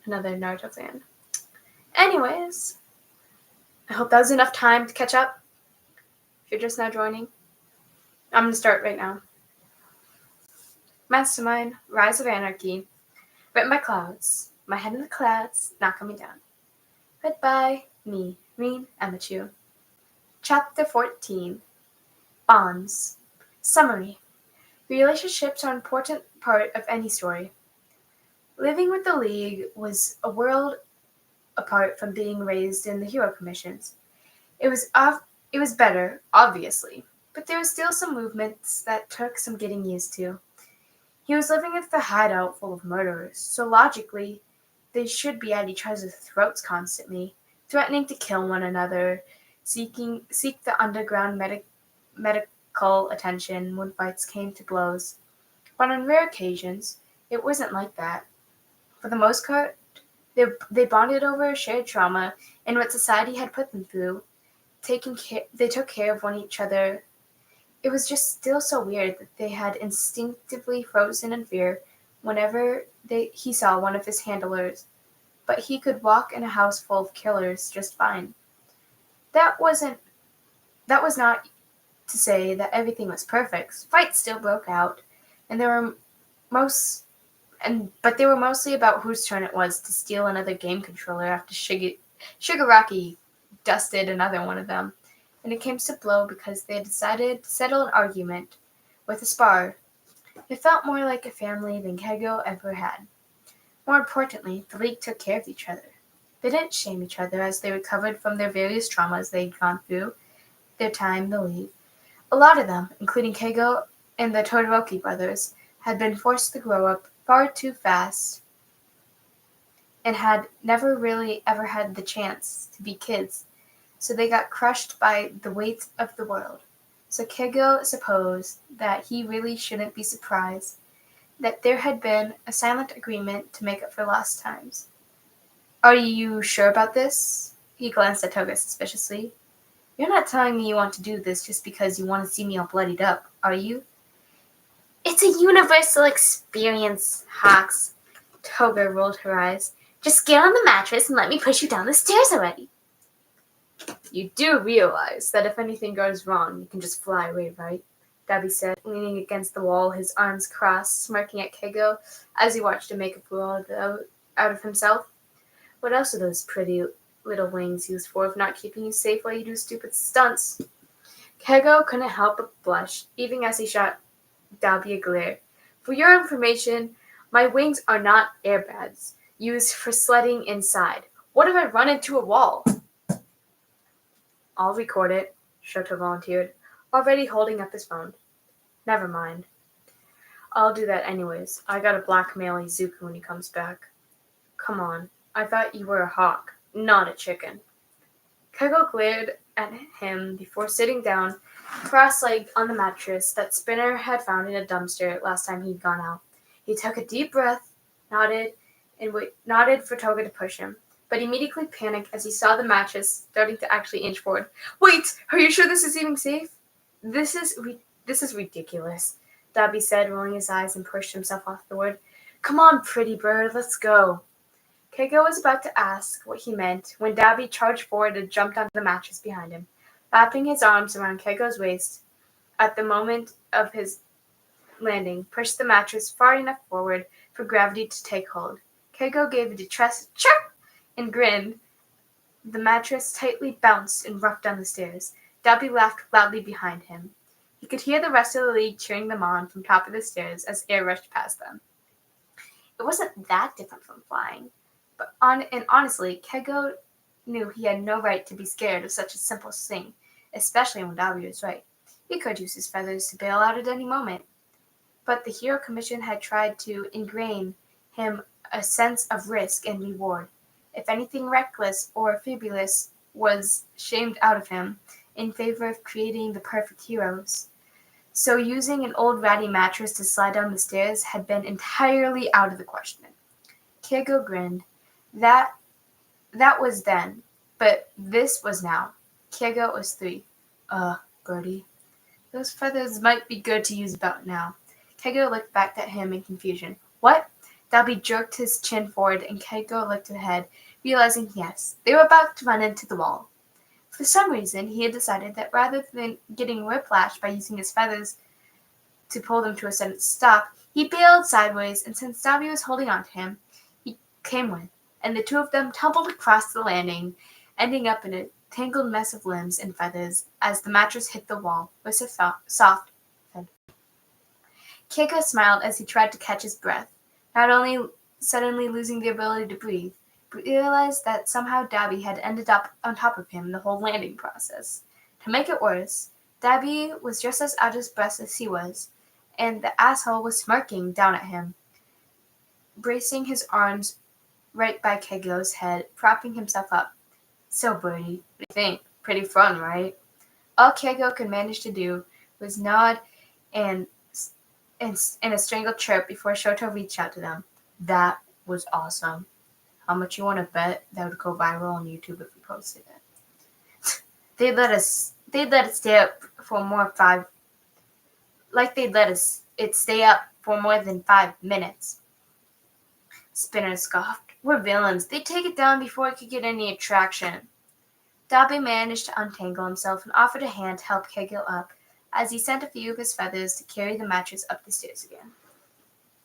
Another Naruto fan. Anyways, I hope that was enough time to catch up. If you're just now joining, I'm going to start right now. Mastermind, Rise of Anarchy, written by Clouds. My head in the clouds, not coming down. Read by me, Reen Emichu. Chapter 14, Bonds. Summary. Relationships are an important part of any story. Living with the League was a world apart from being raised in the Hero Commissions. It was better, obviously, but there were still some movements that took some getting used to. He was living with a hideout full of murderers, so logically, they should be at each other's throats constantly, threatening to kill one another, seek the underground medical attention when fights came to blows. But on rare occasions, it wasn't like that. For the most part, they bonded over shared trauma and what society had put them through. They took care of each other. It was just still so weird that they had instinctively frozen in fear whenever he saw one of his handlers, but he could walk in a house full of killers just fine. That was not to say that everything was perfect. Fights still broke out, and they were mostly about whose turn it was to steal another game controller after Shigaraki dusted another one of them, and it came to blow because they had decided to settle an argument with a spar. It felt more like a family than Keigo ever had. More importantly, the League took care of each other. They didn't shame each other as they recovered from their various traumas they'd gone through their time in the League. A lot of them, including Keigo and the Todoroki brothers, had been forced to grow up far too fast and had never really ever had the chance to be kids, so they got crushed by the weight of the world. So Keigo supposed that he really shouldn't be surprised that there had been a silent agreement to make up for lost times. Are you sure about this? He glanced at Toga suspiciously. You're not telling me you want to do this just because you want to see me all bloodied up, are you? It's a universal experience, Hawks. Toga rolled her eyes. Just get on the mattress and let me push you down the stairs already. You do realize that if anything goes wrong, you can just fly away, right? Dabby said, leaning against the wall, his arms crossed, smirking at Kego as he watched him make a fool out of himself. What else are those pretty little wings used for if not keeping you safe while you do stupid stunts? Kego couldn't help but blush, even as he shot Dabby a glare. For your information, my wings are not airbags, used for sledding inside. What if I run into a wall? I'll record it, Shoto volunteered, already holding up his phone. Never mind. I'll do that anyways. I gotta blackmail Izuku when he comes back. Come on, I thought you were a hawk, not a chicken. Kego glared at him before sitting down, cross-legged on the mattress that Spinner had found in a dumpster last time he'd gone out. He took a deep breath, nodded for Toga to push him, but immediately panicked as he saw the mattress starting to actually inch forward. Wait, are you sure this is even safe? This is ridiculous, Dabby said, rolling his eyes and pushed himself off the wood. Come on, pretty bird, let's go. Kego was about to ask what he meant when Dabby charged forward and jumped onto the mattress behind him, wrapping his arms around Kego's waist at the moment of his landing, pushed the mattress far enough forward for gravity to take hold. Kego gave a distressed chirp and grinned. The mattress tightly bounced and roughed down the stairs. Dabby laughed loudly behind him. He could hear the rest of the league cheering them on from top of the stairs as air rushed past them. It wasn't that different from flying. And honestly, Kego knew he had no right to be scared of such a simple thing, especially when Dabby was right. He could use his feathers to bail out at any moment. But the Hero Commission had tried to ingrain him a sense of risk and reward. If anything reckless or frivolous was shamed out of him in favor of creating the perfect heroes. So using an old ratty mattress to slide down the stairs had been entirely out of the question. Kego grinned. That was then, but this was now. Kego was 3. Birdie. Those feathers might be good to use about now. Kego looked back at him in confusion. What? Dabby jerked his chin forward and Kego looked ahead, realizing yes, they were about to run into the wall. For some reason, he had decided that rather than getting whiplash by using his feathers to pull them to a sudden stop, he bailed sideways, and since Dabby was holding on to him, he came with, and the two of them tumbled across the landing, ending up in a tangled mess of limbs and feathers as the mattress hit the wall with a soft thud. Kego smiled as he tried to catch his breath, not only suddenly losing the ability to breathe, but realized that somehow Dabby had ended up on top of him the whole landing process. To make it worse, Dabby was just as out of breath as he was, and the asshole was smirking down at him, bracing his arms right by Kego's head, propping himself up. So, Birdie, what do you think? Pretty fun, right? All Kego could manage to do was nod and a strangled chirp before Shoto reached out to them. That was awesome. How much you want to bet that would go viral on YouTube if we posted it? They'd let it stay up for stay up for more than 5 minutes. Spinner scoffed. We're villains. They'd take it down before it could get any attraction. Dabby managed to untangle himself and offered a hand to help Kego up as he sent a few of his feathers to carry the mattress up the stairs again.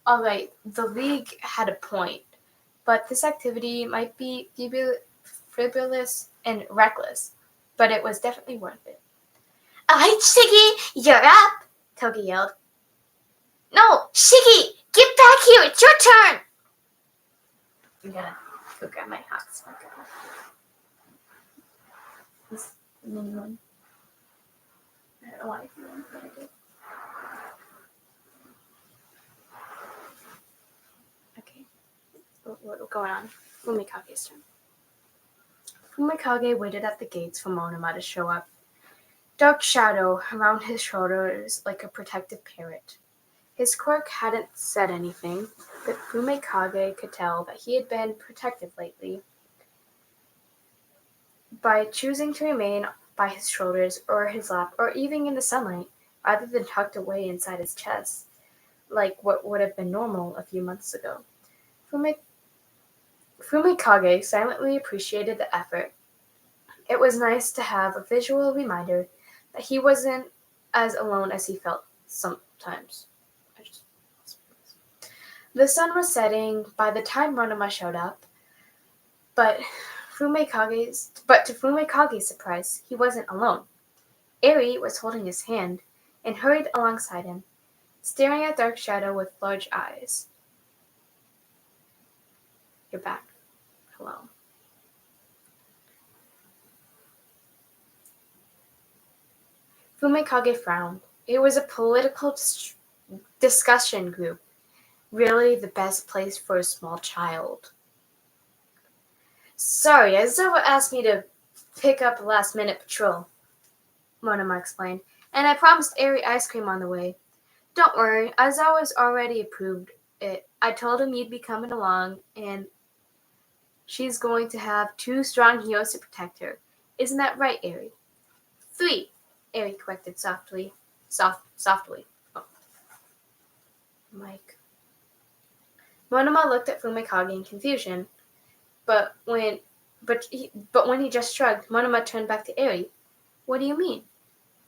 Alright, the League had a point, but this activity might be frivolous and reckless, but it was definitely worth it. Alright, Shiggy, you're up, Toga yelled. No, Shiggy, get back here, it's your turn! I'm gonna go grab my hot smoker. This mini one. I don't know why I feel like I did. Okay. What's going on? Fumikage's turn. Fumikage waited at the gates for Monoma to show up. Dark shadow around his shoulders like a protective parrot. His quirk hadn't said anything, but Fumikage could tell that he had been protective lately, by choosing to remain by his shoulders or his lap or even in the sunlight, rather than tucked away inside his chest, like what would have been normal a few months ago. Fumikage silently appreciated the effort. It was nice to have a visual reminder that he wasn't as alone as he felt sometimes. The sun was setting by the time Monoma showed up, but to Fumikage's surprise, he wasn't alone. Eri was holding his hand and hurried alongside him, staring at Dark Shadow with large eyes. You're back. Hello. Fumikage frowned. It was a political discussion group. Really the best place for a small child. Sorry, Aizawa asked me to pick up a last-minute patrol, Monoma explained, and I promised Eri ice cream on the way. Don't worry, Aizawa's already approved it. I told him you'd be coming along, and she's going to have 2 strong heroes to protect her. Isn't that right, Eri? 3, Eri corrected softly. Softly. Oh. Mike. Monoma looked at Fumikage in confusion, but when he just shrugged, Monoma turned back to Eri. What do you mean?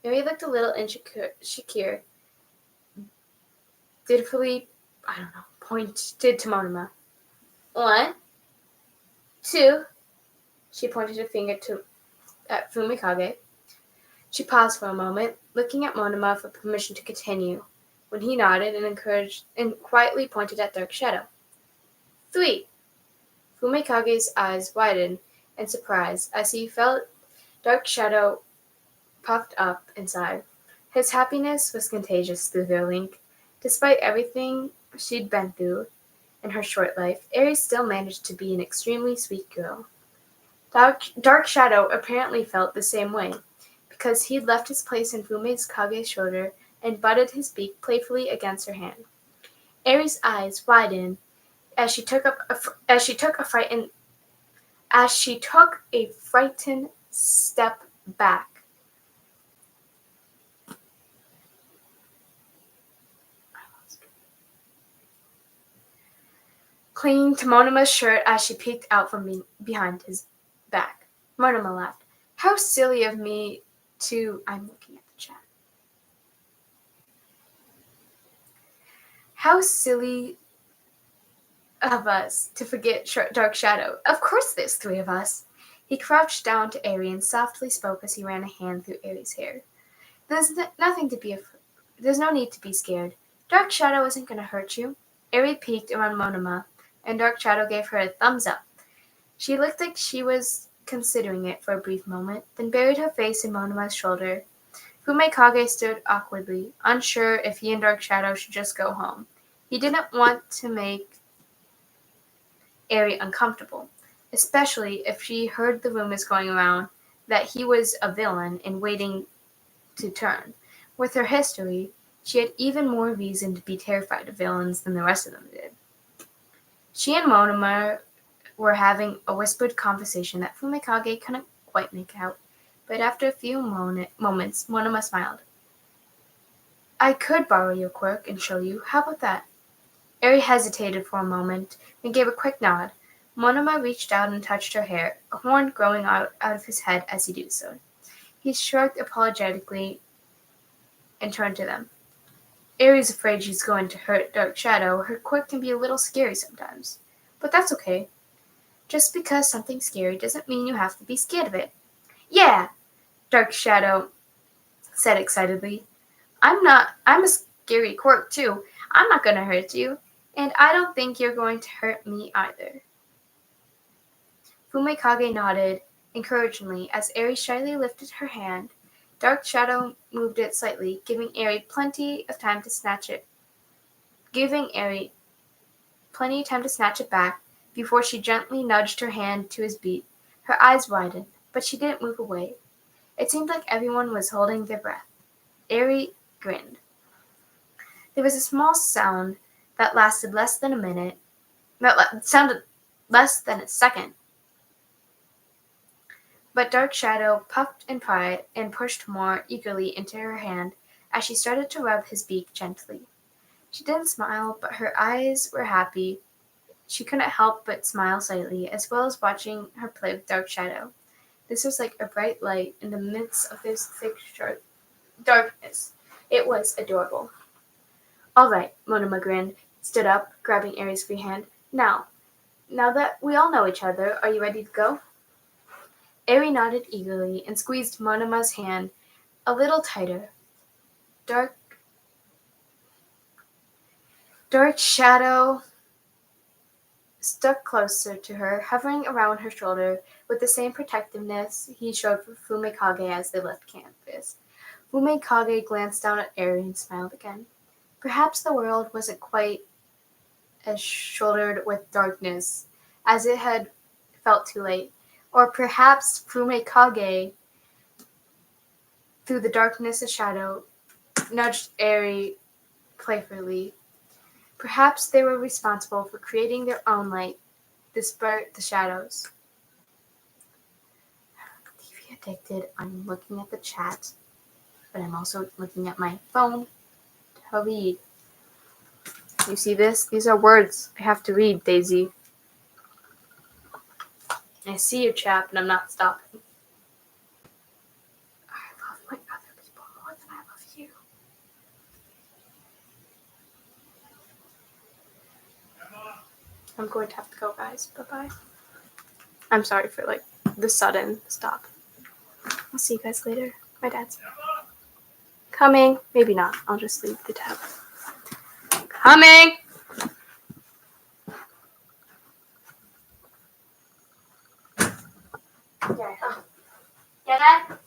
Eri looked a little insecure. Dutifully, pointed to Monoma. 1, 2. She pointed a finger at Fumikage. She paused for a moment, looking at Monoma for permission to continue, when he nodded and quietly pointed at Dark Shadow. 3. Fumikage's eyes widened in surprise as he felt Dark Shadow puffed up inside. His happiness was contagious through their link. Despite everything she'd been through in her short life, Eri still managed to be an extremely sweet girl. Dark Shadow apparently felt the same way, because he'd left his place in Fumikage's shoulder and butted his beak playfully against her hand. Eri's eyes widened as she took a frightened step back. Clinging to Monoma's shirt as she peeked out from behind his back. Monoma laughed. How silly of me to... I'm looking at the chat. How silly of us to forget Dark Shadow. Of course there's 3 of us. He crouched down to Eri and softly spoke as he ran a hand through Eri's hair. There's no need to be scared. Dark Shadow isn't going to hurt you. Eri peeked around Monoma, and Dark Shadow gave her a thumbs up. She looked like she was considering it for a brief moment, then buried her face in Monoma's shoulder. Fumikage stood awkwardly, unsure if he and Dark Shadow should just go home. He didn't want to make Eri uncomfortable, especially if she heard the rumors going around that he was a villain and waiting to turn. With her history, she had even more reason to be terrified of villains than the rest of them did. She and Monoma were having a whispered conversation that Fumikage couldn't quite make out, but after a few moments, Monoma smiled. I could borrow your quirk and show you. How about that? Eri hesitated for a moment, then gave a quick nod. Monoma reached out and touched her hair, a horn growing out of his head as he did so. He shrugged apologetically and turned to them. Eri's afraid she's going to hurt Dark Shadow. Her quirk can be a little scary sometimes. But that's okay. Just because something's scary doesn't mean you have to be scared of it. Yeah, Dark Shadow said excitedly. I'm a scary quirk too. I'm not going to hurt you, and I don't think you're going to hurt me either. Fumikage nodded encouragingly as Eri shyly lifted her hand. Dark Shadow moved it slightly, giving Eri plenty of time to snatch it back before she gently nudged her hand to his beat. Her eyes widened, but she didn't move away. It seemed like everyone was holding their breath. Eri grinned. There was a small sound that lasted less than a minute. Sounded less than a second. But Dark Shadow puffed in pride and pushed more eagerly into her hand as she started to rub his beak gently. She didn't smile, but her eyes were happy. She couldn't help but smile slightly, as well as watching her play with Dark Shadow. This was like a bright light in the midst of this thick darkness. It was adorable. All right, Monoma grinned, stood up, grabbing Aries' free hand. Now that we all know each other, are you ready to go? Aerie nodded eagerly and squeezed Monoma's hand a little tighter. Dark Shadow stuck closer to her, hovering around her shoulder with the same protectiveness he showed for Fumikage as they left campus. Fumikage glanced down at Aerie and smiled again. Perhaps the world wasn't quite as shouldered with darkness as it had felt too late. Or perhaps Fumikage, through the darkness and shadow, nudged Aerie playfully. Perhaps they were responsible for creating their own light, despite the shadows. TV addicted, I'm looking at the chat, but I'm also looking at my phone to read. You see this? These are words I have to read, Daisy. I see your chat, but I'm not stopping. I love my other people more than I love you. I'm going to have to go, guys. Bye-bye. I'm sorry for, the sudden stop. I'll see you guys later. My dad's coming. Maybe not. I'll just leave the tab. Coming! Yeah, Dad?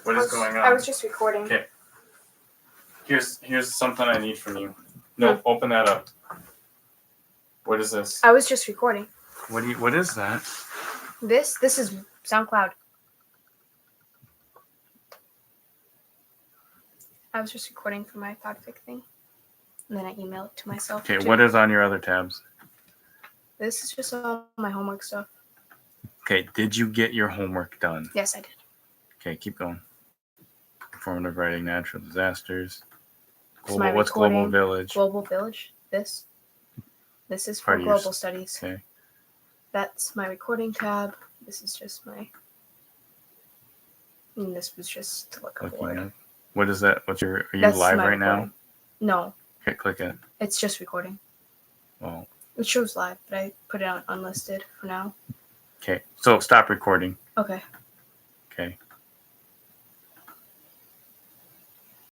What is going on? I was just recording. Okay. Here's something I need from you. No, open that up. What is this? I was just recording. What is that? This is SoundCloud. I was just recording for my podfic thing. And then I email it to myself. Okay, too. what is on your other tabs? This is just all my homework stuff. Okay, did you get your homework done? Yes, I did. Okay, keep going. Informative writing, natural disasters. It's my What's Global recording. Village? Global Village. This is for Part of your global studies. Okay. That's my recording tab. This is just my. And this was just to look up a Looking word. up. What is that? Are you That's live my right recording. now? No, Okay, click it. it's just recording. Well, It shows live, but I put it on unlisted for now. okay, so stop recording. Okay.